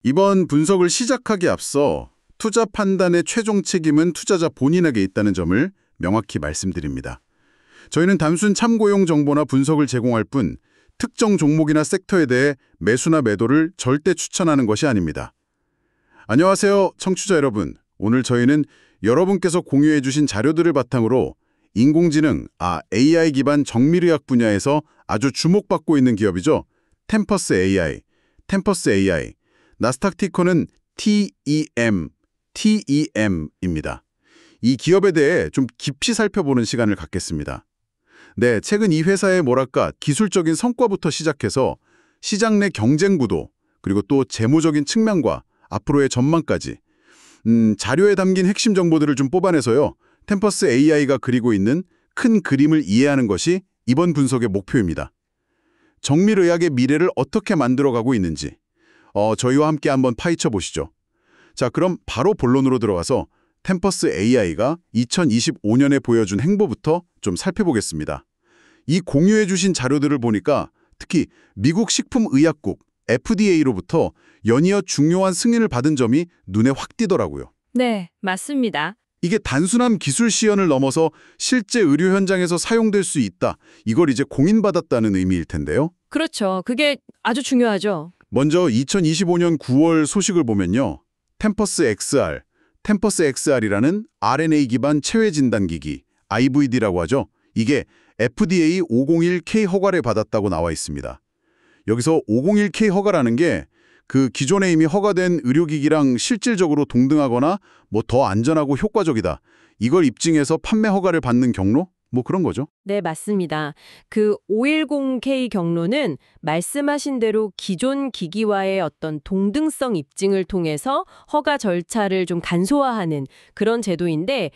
이번 분석을 시작하기에 앞서 투자 판단의 최종 책임은 투자자 본인에게 있다는 점을 명확히 말씀드립니다. 저희는 단순 참고용 정보나 분석을 제공할 뿐 특정 종목이나 섹터에 대해 매수나 매도를 절대 추천하는 것이 아닙니다. 안녕하세요, 청취자 여러분. 오늘 저희는 여러분께서 공유해 주신 자료들을 바탕으로 인공지능, AI 기반 정밀의학 분야에서 아주 주목받고 있는 기업이죠. 템퍼스 AI, 나스닥 티커는 TEM입니다. 이 기업에 대해 좀 깊이 살펴보는 시간을 갖겠습니다. 네, 최근 이 회사의 기술적인 성과부터 시작해서 시장 내 경쟁 구도, 그리고 또 재무적인 측면과 앞으로의 전망까지 자료에 담긴 핵심 정보들을 좀 뽑아내서요. 템퍼스 AI가 그리고 있는 큰 그림을 이해하는 것이 이번 분석의 목표입니다. 정밀의학의 미래를 어떻게 만들어가고 있는지 저희와 함께 한번 파헤쳐 보시죠. 자, 그럼 바로 본론으로 들어가서 템퍼스 AI가 2025년에 보여준 행보부터 좀 살펴보겠습니다. 이 공유해 주신 자료들을 보니까 특히 미국 식품의약국 FDA로부터 연이어 중요한 승인을 받은 점이 눈에 확 띄더라고요. 네, 맞습니다. 이게 단순한 기술 시연을 넘어서 실제 의료 현장에서 사용될 수 있다. 이걸 이제 공인받았다는 의미일 텐데요. 그렇죠. 그게 아주 중요하죠. 먼저 2025년 9월 소식을 보면요. 템퍼스 XR이라는 RNA 기반 체외 진단기기, IVD라고 하죠. 이게 FDA 501K 허가를 받았다고 나와 있습니다. 여기서 501K 허가라는 게 그 기존에 이미 허가된 의료기기랑 실질적으로 동등하거나 더 안전하고 효과적이다. 이걸 입증해서 판매 허가를 받는 경로? 그런 거죠. 네, 맞습니다. 그 510K 경로는 말씀하신 대로 기존 기기와의 어떤 동등성 입증을 통해서 허가 절차를 좀 간소화하는 그런 제도인데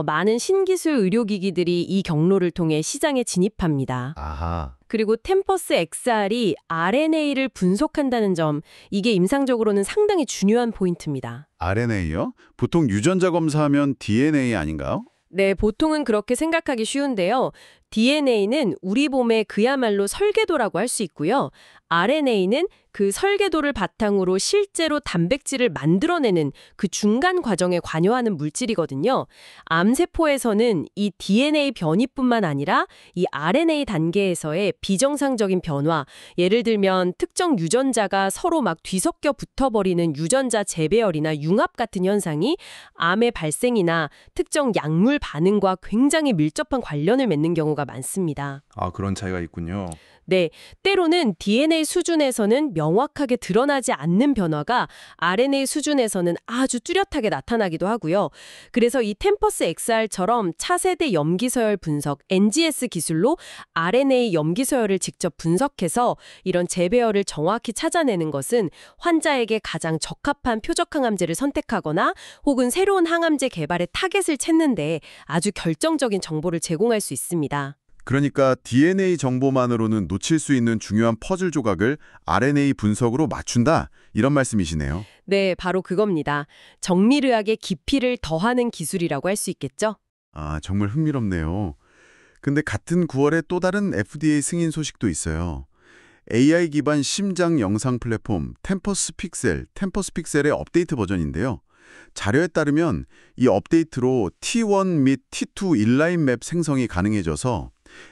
많은 신기술 의료기기들이 이 경로를 통해 시장에 진입합니다. 아하. 그리고 템퍼스 XR이 RNA를 분석한다는 점, 이게 임상적으로는 상당히 중요한 포인트입니다. RNA요? 보통 유전자 검사하면 DNA 아닌가요? 네, 보통은 그렇게 생각하기 쉬운데요. DNA는 우리 몸의 그야말로 설계도라고 할 수 있고요. RNA는 그 설계도를 바탕으로 실제로 단백질을 만들어내는 그 중간 과정에 관여하는 물질이거든요. 암세포에서는 이 DNA 변이뿐만 아니라 이 RNA 단계에서의 비정상적인 변화, 예를 들면 특정 유전자가 서로 막 뒤섞여 붙어버리는 유전자 재배열이나 융합 같은 현상이 암의 발생이나 특정 약물 반응과 굉장히 밀접한 관련을 맺는 경우가 많습니다. 아, 그런 차이가 있군요. 네, 때로는 DNA 수준에서는 명확하게 드러나지 않는 변화가 RNA 수준에서는 아주 뚜렷하게 나타나기도 하고요. 그래서 이 템퍼스 XR처럼 차세대 염기서열 분석, NGS 기술로 RNA 염기서열을 직접 분석해서 이런 재배열을 정확히 찾아내는 것은 환자에게 가장 적합한 표적 항암제를 선택하거나 혹은 새로운 항암제 개발의 타겟을 찾는 데 아주 결정적인 정보를 제공할 수 있습니다. 그러니까 DNA 정보만으로는 놓칠 수 있는 중요한 퍼즐 조각을 RNA 분석으로 맞춘다, 이런 말씀이시네요. 네, 바로 그겁니다. 정밀의학의 깊이를 더하는 기술이라고 할 수 있겠죠? 아, 정말 흥미롭네요. 근데 같은 9월에 또 다른 FDA 승인 소식도 있어요. AI 기반 심장 영상 플랫폼 템퍼스 픽셀의 업데이트 버전인데요. 자료에 따르면 이 업데이트로 T1 및 T2 인라인 맵 생성이 가능해져서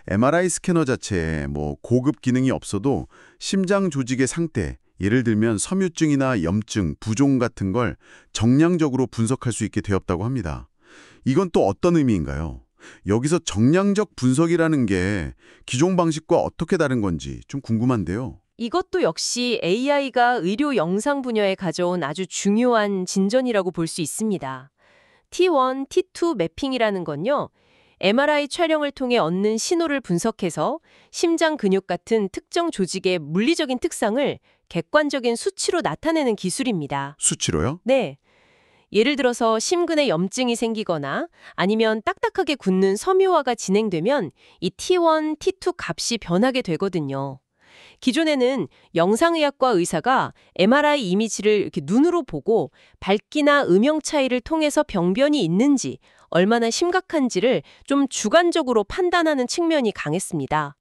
MRI 스캐너 자체에 고급 기능이 없어도 심장 조직의 상태, 예를 들면 섬유증이나 염증, 부종 같은 걸 정량적으로 분석할 수 있게 되었다고 합니다. 이건 또 어떤 의미인가요? 여기서 정량적 분석이라는 게 기존 방식과 어떻게 다른 건지 좀 궁금한데요. 이것도 역시 AI가 의료 영상 분야에 가져온 아주 중요한 진전이라고 볼 수 있습니다. T1, T2 매핑이라는 건요, MRI 촬영을 통해 얻는 신호를 분석해서 심장 근육 같은 특정 조직의 물리적인 특성을 객관적인 수치로 나타내는 기술입니다. 수치로요? 네. 예를 들어서 심근에 염증이 생기거나 아니면 딱딱하게 굳는 섬유화가 진행되면 이 T1, T2 값이 변하게 되거든요. 기존에는 영상의학과 의사가 MRI 이미지를 이렇게 눈으로 보고 밝기나 음영 차이를 통해서 병변이 있는지, 얼마나 심각한지를 좀 주관적으로 판단하는 측면이 강했습니다.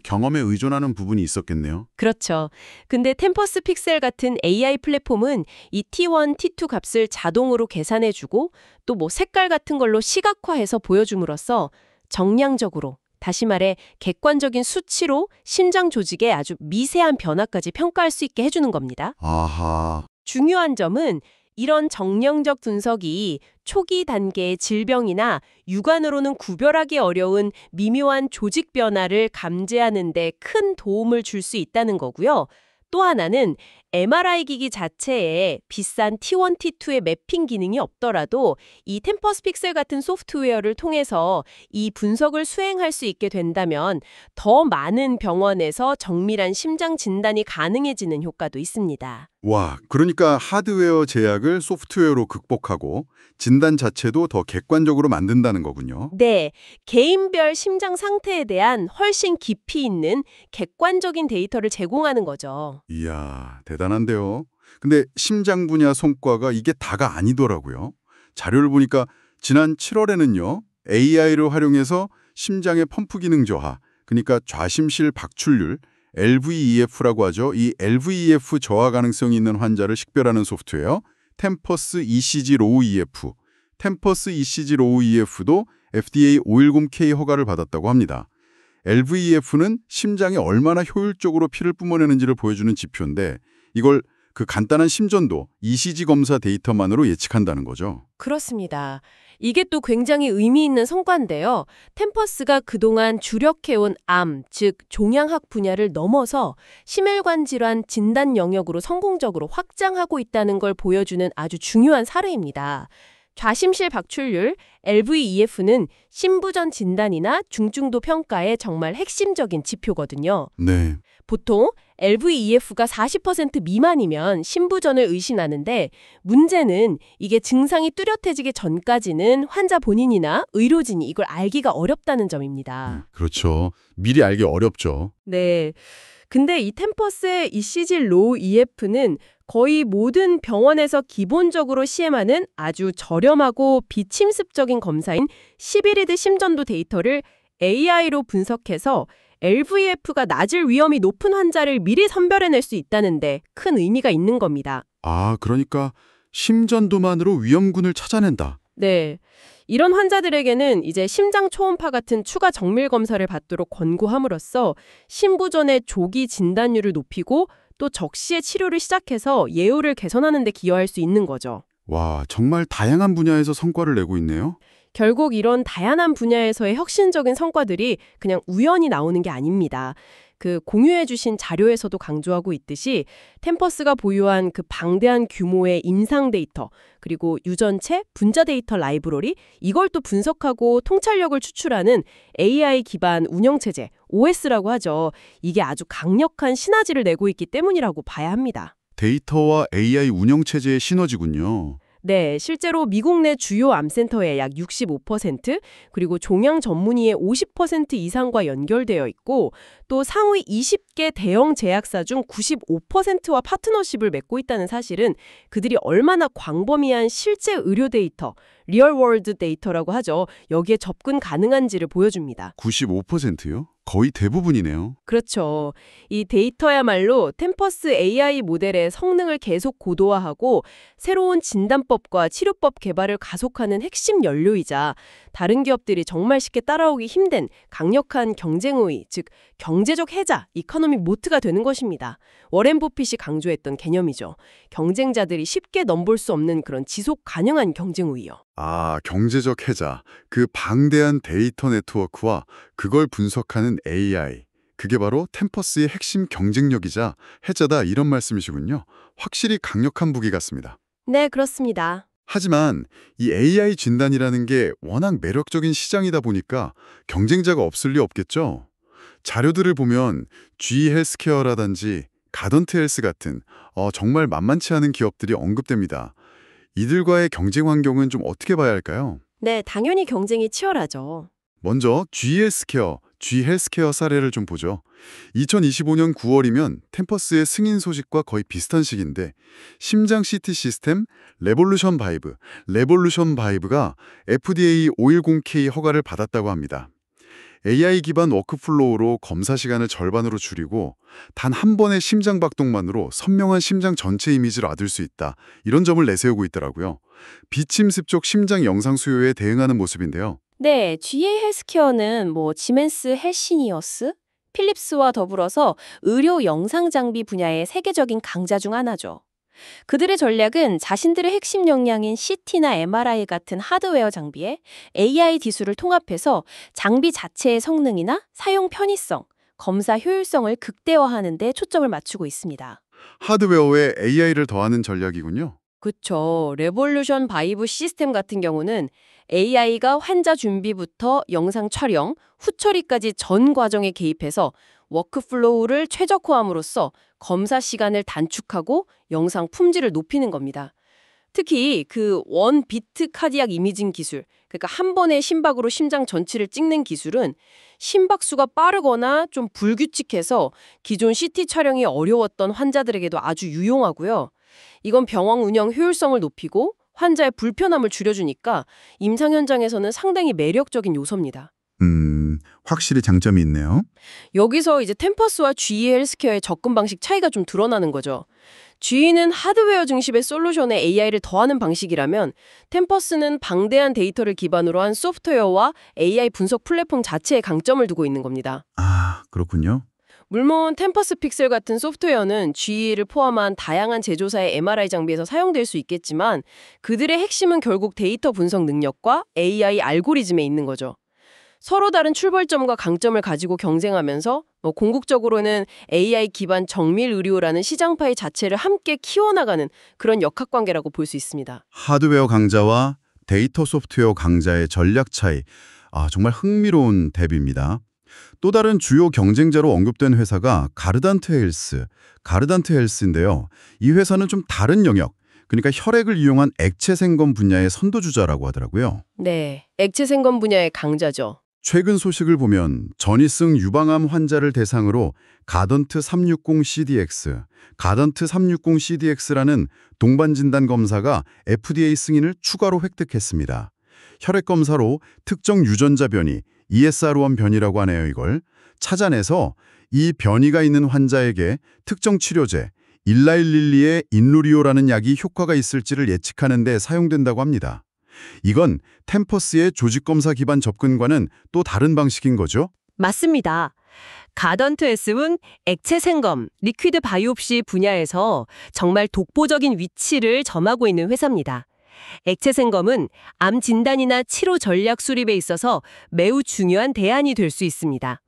경험에 의존하는 부분이 있었겠네요. 그렇죠. 근데 템퍼스 픽셀 같은 AI 플랫폼은 이 T1, T2 값을 자동으로 계산해주고 또 뭐 색깔 같은 걸로 시각화해서 보여줌으로써 정량적으로, 다시 말해 객관적인 수치로 심장 조직의 아주 미세한 변화까지 평가할 수 있게 해주는 겁니다. 아하. 중요한 점은 이런 정량적 분석이 초기 단계의 질병이나 육안으로는 구별하기 어려운 미묘한 조직 변화를 감지하는 데 큰 도움을 줄 수 있다는 거고요. 또 하나는 MRI 기기 자체에 비싼 T1, T2의 매핑 기능이 없더라도 이 템퍼스 픽셀 같은 소프트웨어를 통해서 이 분석을 수행할 수 있게 된다면 더 많은 병원에서 정밀한 심장 진단이 가능해지는 효과도 있습니다. 와, 그러니까 하드웨어 제약을 소프트웨어로 극복하고 진단 자체도 더 객관적으로 만든다는 거군요. 네, 개인별 심장 상태에 대한 훨씬 깊이 있는 객관적인 데이터를 제공하는 거죠. 이야, 대단한데요. 근데 심장 분야 성과가 이게 다가 아니더라고요. 자료를 보니까 지난 7월에는요. AI를 활용해서 심장의 펌프 기능 저하, 그러니까 좌심실 박출률, LVEF라고 하죠. 이 LVEF 저하 가능성이 있는 환자를 식별하는 소프트웨어, 템퍼스 ECG 로우 EF, 템퍼스 ECG 로우 EF도 FDA 510K 허가를 받았다고 합니다. LVEF는 심장이 얼마나 효율적으로 피를 뿜어내는지를 보여주는 지표인데 이걸 그 간단한 심전도 ECG 검사 데이터만으로 예측한다는 거죠. 그렇습니다. 이게 또 굉장히 의미 있는 성과인데요. 템퍼스가 그동안 주력해온 암, 즉 종양학 분야를 넘어서 심혈관 질환 진단 영역으로 성공적으로 확장하고 있다는 걸 보여주는 아주 중요한 사례입니다. 좌심실 박출률, LVEF는 심부전 진단이나 중증도 평가의 정말 핵심적인 지표거든요. 네. 보통 LVEF가 40% 미만이면 심부전을 의심하는데 문제는 이게 증상이 뚜렷해지기 전까지는 환자 본인이나 의료진이 이걸 알기가 어렵다는 점입니다. 그렇죠. 미리 알기 어렵죠. 네. 근데 이 템퍼스의 ECG 로우 EF는 거의 모든 병원에서 기본적으로 시행하는 아주 저렴하고 비침습적인 검사인 11리드 심전도 데이터를 AI로 분석해서 LVEF가 낮을 위험이 높은 환자를 미리 선별해낼 수 있다는데 큰 의미가 있는 겁니다. 아, 그러니까 심전도만으로 위험군을 찾아낸다. 네. 이런 환자들에게는 이제 심장 초음파 같은 추가 정밀 검사를 받도록 권고함으로써 심부전의 조기 진단율을 높이고 또 적시에 치료를 시작해서 예후를 개선하는 데 기여할 수 있는 거죠. 와, 정말 다양한 분야에서 성과를 내고 있네요. 결국 이런 다양한 분야에서의 혁신적인 성과들이 그냥 우연히 나오는 게 아닙니다. 그 공유해 주신 자료에서도 강조하고 있듯이 템퍼스가 보유한 그 방대한 규모의 임상 데이터, 그리고 유전체, 분자 데이터 라이브러리, 이걸 또 분석하고 통찰력을 추출하는 AI 기반 운영체제, OS라고 하죠. 이게 아주 강력한 시너지를 내고 있기 때문이라고 봐야 합니다. 데이터와 AI 운영체제의 시너지군요. 네, 실제로 미국 내 주요 암센터의 약 65%, 그리고 종양 전문의의 50% 이상과 연결되어 있고 또 상위 20개 대형 제약사 중 95%와 파트너십을 맺고 있다는 사실은 그들이 얼마나 광범위한 실제 의료 데이터, 리얼월드 데이터라고 하죠. 여기에 접근 가능한지를 보여줍니다. 95%요? 거의 대부분이네요. 그렇죠. 이 데이터야말로 템퍼스 AI 모델의 성능을 계속 고도화하고 새로운 진단법과 치료법 개발을 가속하는 핵심 연료이자 다른 기업들이 정말 쉽게 따라오기 힘든 강력한 경쟁 우위, 즉 경제적 해자, 이코노미 모트가 되는 것입니다. 워렌 버핏이 강조했던 개념이죠. 경쟁자들이 쉽게 넘볼 수 없는 그런 지속 가능한 경쟁 우위요. 아, 경제적 해자. 그 방대한 데이터 네트워크와 그걸 분석하는 AI. 그게 바로 템퍼스의 핵심 경쟁력이자 해자다 이런 말씀이시군요. 확실히 강력한 무기 같습니다. 네, 그렇습니다. 하지만 이 AI 진단이라는 게 워낙 매력적인 시장이다 보니까 경쟁자가 없을 리 없겠죠. 자료들을 보면 GE 헬스케어라든지 가던트 헬스 같은 정말 만만치 않은 기업들이 언급됩니다. 이들과의 경쟁 환경은 좀 어떻게 봐야 할까요? 네, 당연히 경쟁이 치열하죠. 먼저 GE 헬스케어, G 헬스케어 사례를 좀 보죠. 2025년 9월이면 템퍼스의 승인 소식과 거의 비슷한 시기인데 심장 CT 시스템 레볼루션 바이브가 FDA 510K 허가를 받았다고 합니다. AI 기반 워크플로우로 검사 시간을 절반으로 줄이고 단 한 번의 심장 박동만으로 선명한 심장 전체 이미지를 얻을 수 있다. 이런 점을 내세우고 있더라고요. 비침습적 심장 영상 수요에 대응하는 모습인데요. 네, GA 헬스케어는 지멘스 헬시니어스, 필립스와 더불어서 의료 영상 장비 분야의 세계적인 강자 중 하나죠. 그들의 전략은 자신들의 핵심 역량인 CT나 MRI 같은 하드웨어 장비에 AI 기술을 통합해서 장비 자체의 성능이나 사용 편의성, 검사 효율성을 극대화하는 데 초점을 맞추고 있습니다. 하드웨어에 AI를 더하는 전략이군요. 그쵸. 레볼루션 바이브 시스템 같은 경우는 AI가 환자 준비부터 영상 촬영, 후처리까지 전 과정에 개입해서 워크플로우를 최적화함으로써 검사 시간을 단축하고 영상 품질을 높이는 겁니다. 특히 그 원 비트 카디악 이미징 기술, 그러니까 한 번의 심박으로 심장 전치를 찍는 기술은 심박수가 빠르거나 좀 불규칙해서 기존 CT 촬영이 어려웠던 환자들에게도 아주 유용하고요. 이건 병원 운영 효율성을 높이고 환자의 불편함을 줄여주니까 임상 현장에서는 상당히 매력적인 요소입니다. 확실히 장점이 있네요. 여기서 이제 템퍼스와 GE 헬스케어의 접근 방식 차이가 좀 드러나는 거죠. GE는 하드웨어 중심의 솔루션에 AI를 더하는 방식이라면 템퍼스는 방대한 데이터를 기반으로 한 소프트웨어와 AI 분석 플랫폼 자체에 강점을 두고 있는 겁니다. 아, 그렇군요. 물론 템퍼스 픽셀 같은 소프트웨어는 GE를 포함한 다양한 제조사의 MRI 장비에서 사용될 수 있겠지만 그들의 핵심은 결국 데이터 분석 능력과 AI 알고리즘에 있는 거죠. 서로 다른 출발점과 강점을 가지고 경쟁하면서 궁극적으로는 AI 기반 정밀 의료라는 시장파의 자체를 함께 키워나가는 그런 역학관계라고 볼 수 있습니다. 하드웨어 강자와 데이터 소프트웨어 강자의 전략 차이. 정말 흥미로운 대비입니다. 또 다른 주요 경쟁자로 언급된 회사가 가르단트 헬스인데요. 이 회사는 좀 다른 영역, 그러니까 혈액을 이용한 액체 생검 분야의 선도주자라고 하더라고요. 네, 액체 생검 분야의 강자죠. 최근 소식을 보면 전이성 유방암 환자를 대상으로 가던트 360CDX라는 동반 진단 검사가 FDA 승인을 추가로 획득했습니다. 혈액 검사로 특정 유전자 변이, ESR1 변이라고 하네요, 이걸. 찾아내서 이 변이가 있는 환자에게 특정 치료제, 일라일릴리의 인루리오라는 약이 효과가 있을지를 예측하는 데 사용된다고 합니다. 이건 템퍼스의 조직검사 기반 접근과는 또 다른 방식인 거죠? 맞습니다. 가던트 S은 액체 생검, 리퀴드 바이옵시 분야에서 정말 독보적인 위치를 점하고 있는 회사입니다. 액체 생검은 암 진단이나 치료 전략 수립에 있어서 매우 중요한 대안이 될 수 있습니다.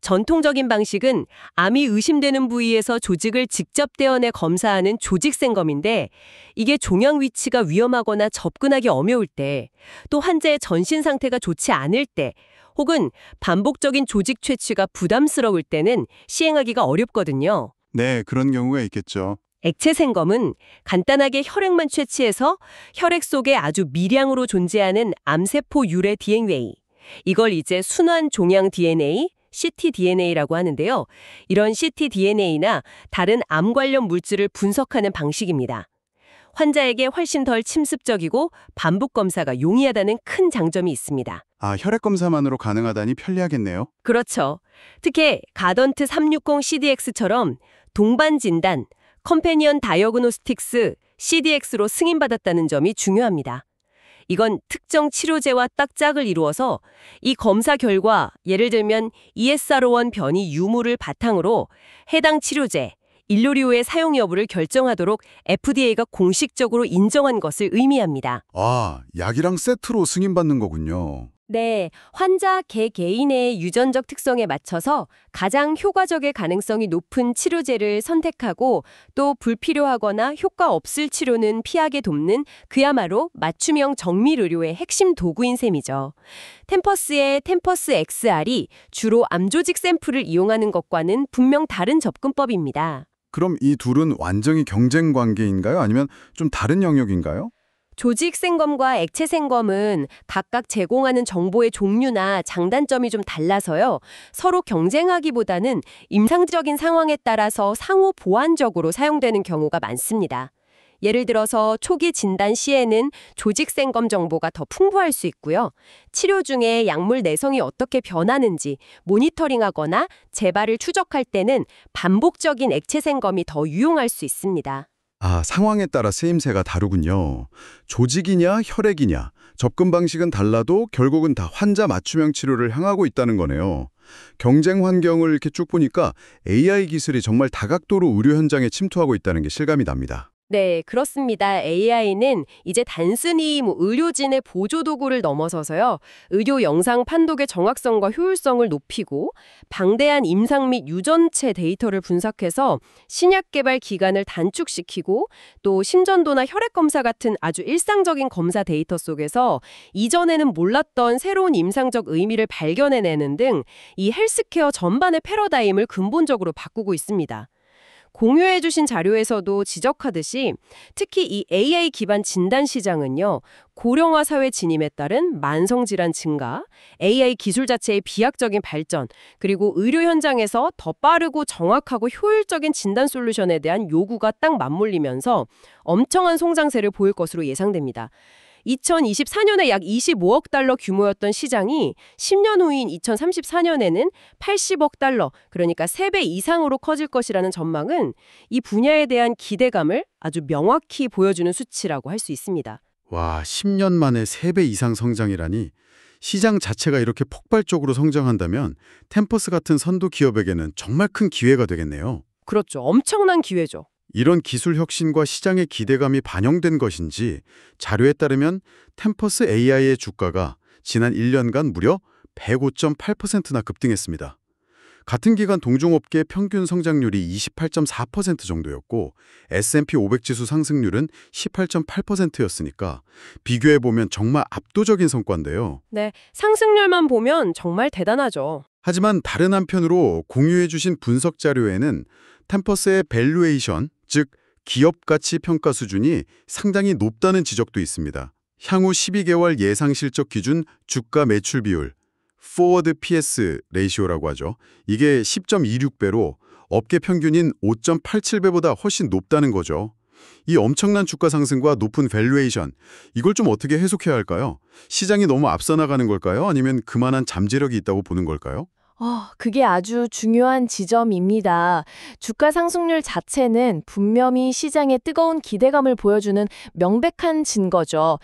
전통적인 방식은 암이 의심되는 부위에서 조직을 직접 떼어내 검사하는 조직 생검인데 이게 종양 위치가 위험하거나 접근하기 어려울 때, 또 환자의 전신 상태가 좋지 않을 때, 혹은 반복적인 조직 채취가 부담스러울 때는 시행하기가 어렵거든요. 네, 그런 경우가 있겠죠. 액체 생검은 간단하게 혈액만 채취해서 혈액 속에 아주 미량으로 존재하는 암세포 유래 DNA, 이걸 이제 순환 종양 DNA, ctDNA라고 하는데요. 이런 ctDNA나 다른 암 관련 물질을 분석하는 방식입니다. 환자에게 훨씬 덜 침습적이고 반복 검사가 용이하다는 큰 장점이 있습니다. 혈액 검사만으로 가능하다니 편리하겠네요. 그렇죠. 특히 가던트 360CDX처럼 동반 진단, 컴패니언 다이어그노스틱스 CDX로 승인받았다는 점이 중요합니다. 이건 특정 치료제와 딱 짝을 이루어서 이 검사 결과 예를 들면 ESR1 변이 유무를 바탕으로 해당 치료제, 일루리오의 사용 여부를 결정하도록 FDA가 공식적으로 인정한 것을 의미합니다. 약이랑 세트로 승인받는 거군요. 네, 환자 개개인의 유전적 특성에 맞춰서 가장 효과적일 가능성이 높은 치료제를 선택하고 또 불필요하거나 효과 없을 치료는 피하게 돕는 그야말로 맞춤형 정밀 의료의 핵심 도구인 셈이죠. 템퍼스의 템퍼스 XR이 주로 암조직 샘플을 이용하는 것과는 분명 다른 접근법입니다. 그럼 이 둘은 완전히 경쟁 관계인가요? 아니면 좀 다른 영역인가요? 조직 생검과 액체 생검은 각각 제공하는 정보의 종류나 장단점이 좀 달라서요. 서로 경쟁하기보다는 임상적인 상황에 따라서 상호 보완적으로 사용되는 경우가 많습니다. 예를 들어서 초기 진단 시에는 조직 생검 정보가 더 풍부할 수 있고요. 치료 중에 약물 내성이 어떻게 변하는지 모니터링하거나 재발을 추적할 때는 반복적인 액체 생검이 더 유용할 수 있습니다. 아, 상황에 따라 쓰임새가 다르군요. 조직이냐 혈액이냐 접근 방식은 달라도 결국은 다 환자 맞춤형 치료를 향하고 있다는 거네요. 경쟁 환경을 이렇게 쭉 보니까 AI 기술이 정말 다각도로 의료 현장에 침투하고 있다는 게 실감이 납니다. 네, 그렇습니다. AI는 이제 단순히 의료진의 보조도구를 넘어서서요. 의료 영상 판독의 정확성과 효율성을 높이고 방대한 임상 및 유전체 데이터를 분석해서 신약 개발 기간을 단축시키고 또 심전도나 혈액 검사 같은 아주 일상적인 검사 데이터 속에서 이전에는 몰랐던 새로운 임상적 의미를 발견해내는 등 이 헬스케어 전반의 패러다임을 근본적으로 바꾸고 있습니다. 공유해 주신 자료에서도 지적하듯이 특히 이 AI 기반 진단 시장은요. 고령화 사회 진입에 따른 만성질환 증가, AI 기술 자체의 비약적인 발전, 그리고 의료 현장에서 더 빠르고 정확하고 효율적인 진단 솔루션에 대한 요구가 딱 맞물리면서 엄청난 성장세를 보일 것으로 예상됩니다. 2024년에 약 25억 달러 규모였던 시장이 10년 후인 2034년에는 80억 달러, 그러니까 3배 이상으로 커질 것이라는 전망은 이 분야에 대한 기대감을 아주 명확히 보여주는 수치라고 할 수 있습니다. 와, 10년 만에 3배 이상 성장이라니 시장 자체가 이렇게 폭발적으로 성장한다면 템퍼스 같은 선도 기업에게는 정말 큰 기회가 되겠네요. 그렇죠. 엄청난 기회죠. 이런 기술 혁신과 시장의 기대감이 반영된 것인지 자료에 따르면 템퍼스 AI의 주가가 지난 1년간 무려 105.8%나 급등했습니다. 같은 기간 동종업계 평균 성장률이 28.4% 정도였고 S&P 500 지수 상승률은 18.8%였으니까 비교해보면 정말 압도적인 성과인데요. 네, 상승률만 보면 정말 대단하죠. 하지만 다른 한편으로 공유해 주신 분석 자료에는 템퍼스의 밸류에이션, 즉 기업 가치 평가 수준이 상당히 높다는 지적도 있습니다. 향후 12개월 예상 실적 기준 주가 매출 비율, Forward PS 레이시오라고 하죠. 이게 10.26배로 업계 평균인 5.87배보다 훨씬 높다는 거죠. 이 엄청난 주가 상승과 높은 밸류에이션, 이걸 좀 어떻게 해석해야 할까요? 시장이 너무 앞서 나가는 걸까요? 아니면 그만한 잠재력이 있다고 보는 걸까요? 그게 아주 중요한 지점입니다. 주가 상승률 자체는 분명히 시장의 뜨거운 기대감을 보여주는 명백한 증거죠.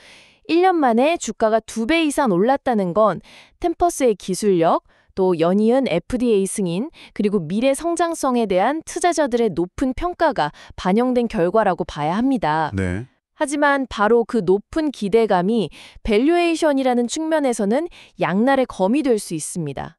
1년 만에 주가가 2배 이상 올랐다는 건 템퍼스의 기술력, 또 연이은 FDA 승인, 그리고 미래 성장성에 대한 투자자들의 높은 평가가 반영된 결과라고 봐야 합니다. 네. 하지만 바로 그 높은 기대감이 밸류에이션이라는 측면에서는 양날의 검이 될 수 있습니다.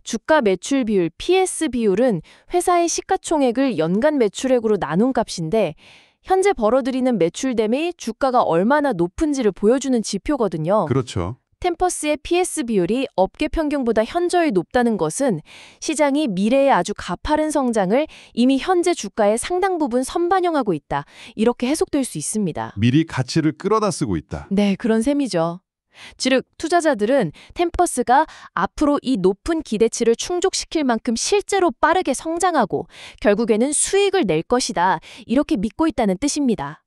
주가 매출 비율 PS 비율은 회사의 시가총액을 연간 매출액으로 나눈 값인데 현재 벌어들이는 매출됨이 주가가 얼마나 높은지를 보여주는 지표거든요. 그렇죠. 템퍼스의 PS 비율이 업계 평균보다 현저히 높다는 것은 시장이 미래의 아주 가파른 성장을 이미 현재 주가의 상당 부분 선반영하고 있다. 이렇게 해석될 수 있습니다. 미리 가치를 끌어다 쓰고 있다. 네, 그런 셈이죠. 즉, 투자자들은 템퍼스가 앞으로 이 높은 기대치를 충족시킬 만큼 실제로 빠르게 성장하고 결국에는 수익을 낼 것이다. 이렇게 믿고 있다는 뜻입니다.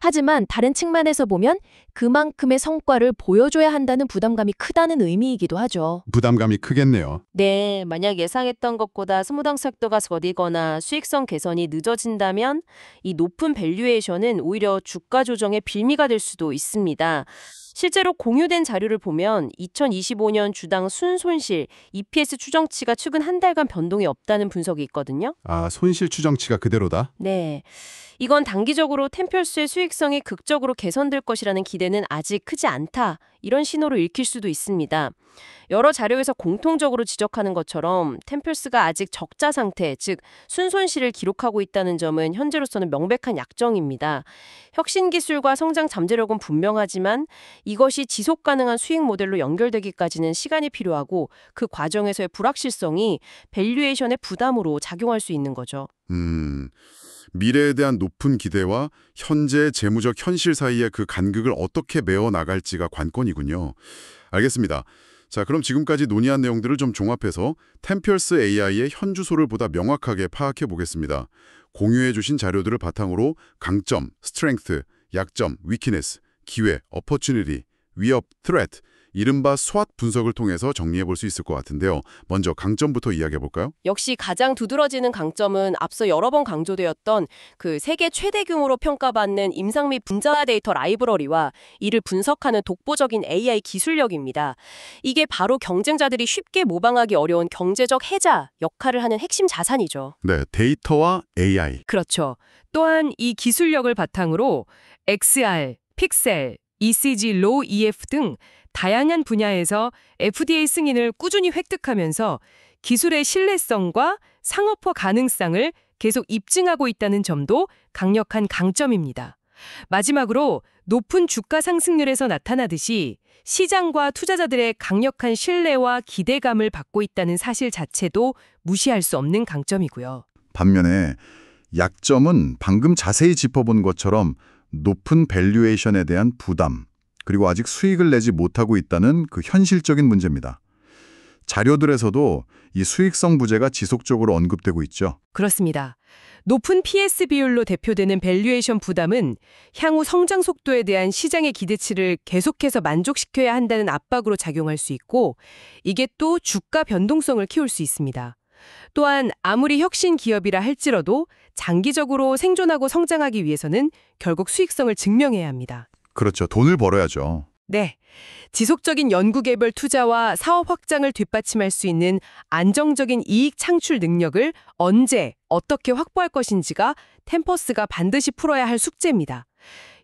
하지만 다른 측면에서 보면 그만큼의 성과를 보여줘야 한다는 부담감이 크다는 의미이기도 하죠. 부담감이 크겠네요. 네, 만약 예상했던 것보다 스무당 속도가 더디거나 수익성 개선이 늦어진다면 이 높은 밸류에이션은 오히려 주가 조정의 빌미가 될 수도 있습니다. 실제로 공유된 자료를 보면 2025년 주당 순손실 EPS 추정치가 최근 한 달간 변동이 없다는 분석이 있거든요. 아, 손실 추정치가 그대로다? 네. 이건 단기적으로 템펄스의 수익성이 극적으로 개선될 것이라는 기대는 아직 크지 않다. 이런 신호로 읽힐 수도 있습니다. 여러 자료에서 공통적으로 지적하는 것처럼 템펄스가 아직 적자 상태, 즉 순손실을 기록하고 있다는 점은 현재로서는 명백한 약정입니다. 혁신 기술과 성장 잠재력은 분명하지만 이것이 지속 가능한 수익 모델로 연결되기까지는 시간이 필요하고 그 과정에서의 불확실성이 밸류에이션의 부담으로 작용할 수 있는 거죠. 미래에 대한 높은 기대와 현재의 재무적 현실 사이의 그 간극을 어떻게 메워 나갈지가 관건이군요. 알겠습니다. 자, 그럼 지금까지 논의한 내용들을 좀 종합해서 템피얼스 AI의 현 주소를 보다 명확하게 파악해 보겠습니다. 공유해 주신 자료들을 바탕으로 강점, 스트렝스, 약점, 위키네스, 기회, 어퍼튜니티, 위협, threat, 이른바 SWOT 분석을 통해서 정리해 볼 수 있을 것 같은데요. 먼저 강점부터 이야기해 볼까요? 역시 가장 두드러지는 강점은 앞서 여러 번 강조되었던 그 세계 최대 규모로 평가받는 임상 및 분자 데이터 라이브러리와 이를 분석하는 독보적인 AI 기술력입니다. 이게 바로 경쟁자들이 쉽게 모방하기 어려운 경제적 해자 역할을 하는 핵심 자산이죠. 네, 데이터와 AI. 그렇죠. 또한 이 기술력을 바탕으로 XR, 픽셀, ECG, 로우 EF 등 다양한 분야에서 FDA 승인을 꾸준히 획득하면서 기술의 신뢰성과 상업화 가능성을 계속 입증하고 있다는 점도 강력한 강점입니다. 마지막으로 높은 주가 상승률에서 나타나듯이 시장과 투자자들의 강력한 신뢰와 기대감을 받고 있다는 사실 자체도 무시할 수 없는 강점이고요. 반면에 약점은 방금 자세히 짚어본 것처럼 높은 밸류에이션에 대한 부담, 그리고 아직 수익을 내지 못하고 있다는 그 현실적인 문제입니다. 자료들에서도 이 수익성 부재가 지속적으로 언급되고 있죠. 그렇습니다. 높은 PS 비율로 대표되는 밸류에이션 부담은 향후 성장 속도에 대한 시장의 기대치를 계속해서 만족시켜야 한다는 압박으로 작용할 수 있고, 이게 또 주가 변동성을 키울 수 있습니다. 또한 아무리 혁신 기업이라 할지라도 장기적으로 생존하고 성장하기 위해서는 결국 수익성을 증명해야 합니다. 그렇죠. 돈을 벌어야죠. 네. 지속적인 연구개발 투자와 사업 확장을 뒷받침할 수 있는 안정적인 이익 창출 능력을 언제, 어떻게 확보할 것인지가 템퍼스가 반드시 풀어야 할 숙제입니다.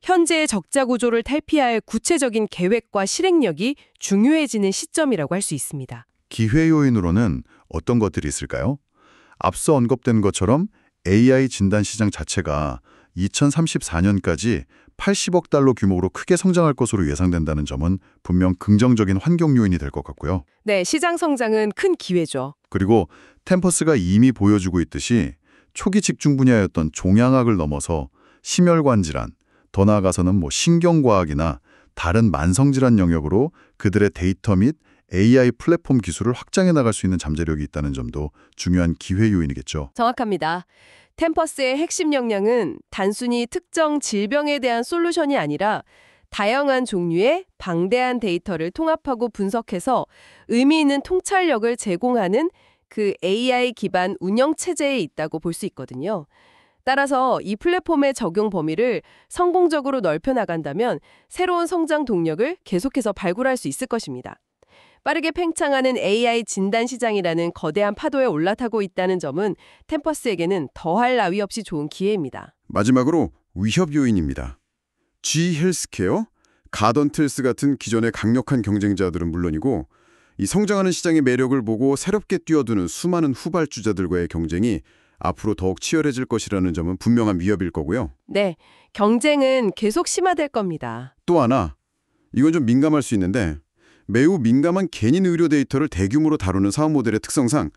현재의 적자 구조를 탈피할 구체적인 계획과 실행력이 중요해지는 시점이라고 할 수 있습니다. 기회 요인으로는 어떤 것들이 있을까요? 앞서 언급된 것처럼 AI 진단 시장 자체가 2034년까지 80억 달러 규모로 크게 성장할 것으로 예상된다는 점은 분명 긍정적인 환경 요인이 될 것 같고요. 네, 시장 성장은 큰 기회죠. 그리고 템퍼스가 이미 보여주고 있듯이 초기 집중 분야였던 종양학을 넘어서 심혈관 질환, 더 나아가서는 신경과학이나 다른 만성질환 영역으로 그들의 데이터 및 AI 플랫폼 기술을 확장해 나갈 수 있는 잠재력이 있다는 점도 중요한 기회 요인이겠죠. 정확합니다. 템퍼스의 핵심 역량은 단순히 특정 질병에 대한 솔루션이 아니라 다양한 종류의 방대한 데이터를 통합하고 분석해서 의미 있는 통찰력을 제공하는 그 AI 기반 운영 체제에 있다고 볼 수 있거든요. 따라서 이 플랫폼의 적용 범위를 성공적으로 넓혀 나간다면 새로운 성장 동력을 계속해서 발굴할 수 있을 것입니다. 빠르게 팽창하는 AI 진단 시장이라는 거대한 파도에 올라타고 있다는 점은 템퍼스에게는 더할 나위 없이 좋은 기회입니다. 마지막으로 위협 요인입니다. G 헬스케어, 가던틀스 같은 기존의 강력한 경쟁자들은 물론이고 이 성장하는 시장의 매력을 보고 새롭게 뛰어드는 수많은 후발주자들과의 경쟁이 앞으로 더욱 치열해질 것이라는 점은 분명한 위협일 거고요. 네, 경쟁은 계속 심화될 겁니다. 또 하나, 이건 좀 민감할 수 있는데 매우 민감한 개인 의료 데이터를 대규모로 다루는 사업 모델의 특성상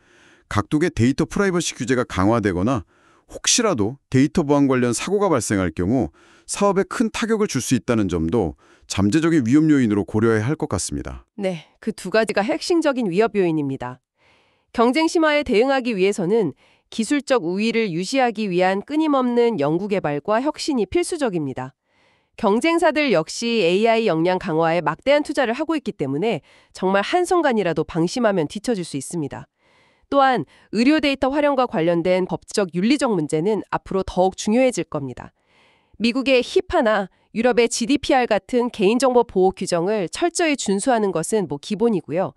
각국의 데이터 프라이버시 규제가 강화되거나 혹시라도 데이터 보안 관련 사고가 발생할 경우 사업에 큰 타격을 줄 수 있다는 점도 잠재적인 위험 요인으로 고려해야 할 것 같습니다. 네, 그 두 가지가 핵심적인 위협 요인입니다. 경쟁 심화에 대응하기 위해서는 기술적 우위를 유지하기 위한 끊임없는 연구개발과 혁신이 필수적입니다. 경쟁사들 역시 AI 역량 강화에 막대한 투자를 하고 있기 때문에 정말 한순간이라도 방심하면 뒤처질 수 있습니다. 또한 의료 데이터 활용과 관련된 법적 윤리적 문제는 앞으로 더욱 중요해질 겁니다. 미국의 히파나 유럽의 GDPR 같은 개인정보 보호 규정을 철저히 준수하는 것은 기본이고요.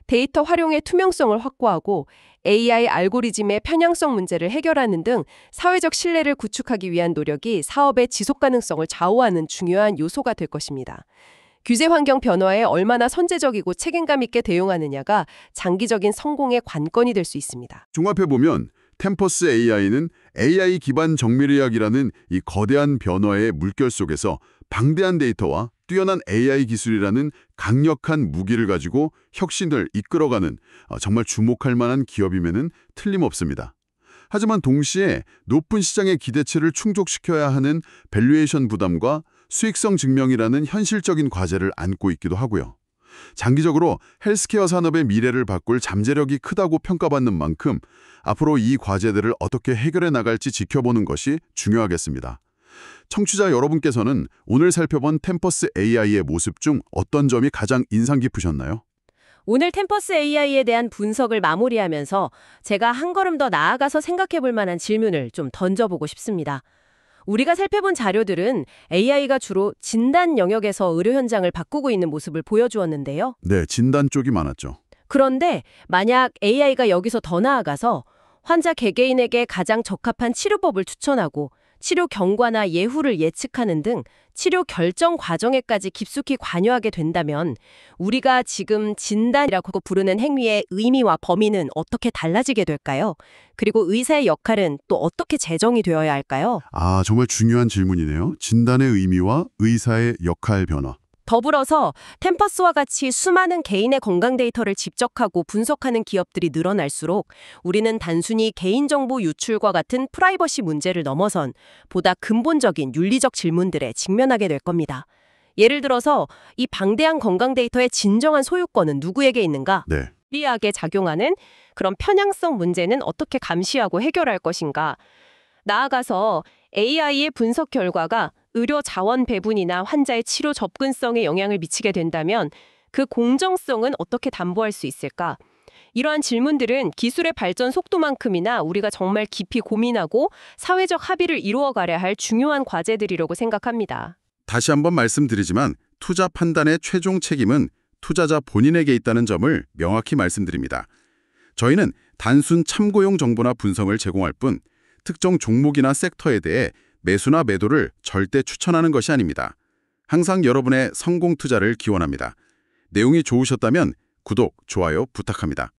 데이터 활용의 투명성을 확보하고 AI 알고리즘의 편향성 문제를 해결하는 등 사회적 신뢰를 구축하기 위한 노력이 사업의 지속 가능성을 좌우하는 중요한 요소가 될 것입니다. 규제 환경 변화에 얼마나 선제적이고 책임감 있게 대응하느냐가 장기적인 성공의 관건이 될 수 있습니다. 종합해보면 템퍼스 AI는 AI 기반 정밀의학이라는 이 거대한 변화의 물결 속에서 방대한 데이터와 뛰어난 AI 기술이라는 강력한 무기를 가지고 혁신을 이끌어가는 정말 주목할 만한 기업임에는 틀림없습니다. 하지만 동시에 높은 시장의 기대치를 충족시켜야 하는 밸류에이션 부담과 수익성 증명이라는 현실적인 과제를 안고 있기도 하고요. 장기적으로 헬스케어 산업의 미래를 바꿀 잠재력이 크다고 평가받는 만큼 앞으로 이 과제들을 어떻게 해결해 나갈지 지켜보는 것이 중요하겠습니다. 청취자 여러분께서는 오늘 살펴본 템퍼스 AI의 모습 중 어떤 점이 가장 인상 깊으셨나요? 오늘 템퍼스 AI에 대한 분석을 마무리하면서 제가 한 걸음 더 나아가서 생각해 볼 만한 질문을 좀 던져보고 싶습니다. 우리가 살펴본 자료들은 AI가 주로 진단 영역에서 의료 현장을 바꾸고 있는 모습을 보여주었는데요. 네, 진단 쪽이 많았죠. 그런데 만약 AI가 여기서 더 나아가서 환자 개개인에게 가장 적합한 치료법을 추천하고 치료 경과나 예후를 예측하는 등 치료 결정 과정에까지 깊숙이 관여하게 된다면 우리가 지금 진단이라고 부르는 행위의 의미와 범위는 어떻게 달라지게 될까요? 그리고 의사의 역할은 또 어떻게 재정이 되어야 할까요? 아, 정말 중요한 질문이네요. 진단의 의미와 의사의 역할 변화. 더불어서 템퍼스와 같이 수많은 개인의 건강 데이터를 집적하고 분석하는 기업들이 늘어날수록 우리는 단순히 개인정보 유출과 같은 프라이버시 문제를 넘어선 보다 근본적인 윤리적 질문들에 직면하게 될 겁니다. 예를 들어서 이 방대한 건강 데이터의 진정한 소유권은 누구에게 있는가? 네. 유리하게 작용하는 그런 편향성 문제는 어떻게 감시하고 해결할 것인가? 나아가서 AI의 분석 결과가 의료 자원 배분이나 환자의 치료 접근성에 영향을 미치게 된다면 그 공정성은 어떻게 담보할 수 있을까? 이러한 질문들은 기술의 발전 속도만큼이나 우리가 정말 깊이 고민하고 사회적 합의를 이루어가야 할 중요한 과제들이라고 생각합니다. 다시 한번 말씀드리지만 투자 판단의 최종 책임은 투자자 본인에게 있다는 점을 명확히 말씀드립니다. 저희는 단순 참고용 정보나 분석을 제공할 뿐 특정 종목이나 섹터에 대해 매수나 매도를 절대 추천하는 것이 아닙니다. 항상 여러분의 성공 투자를 기원합니다. 내용이 좋으셨다면 구독, 좋아요 부탁합니다.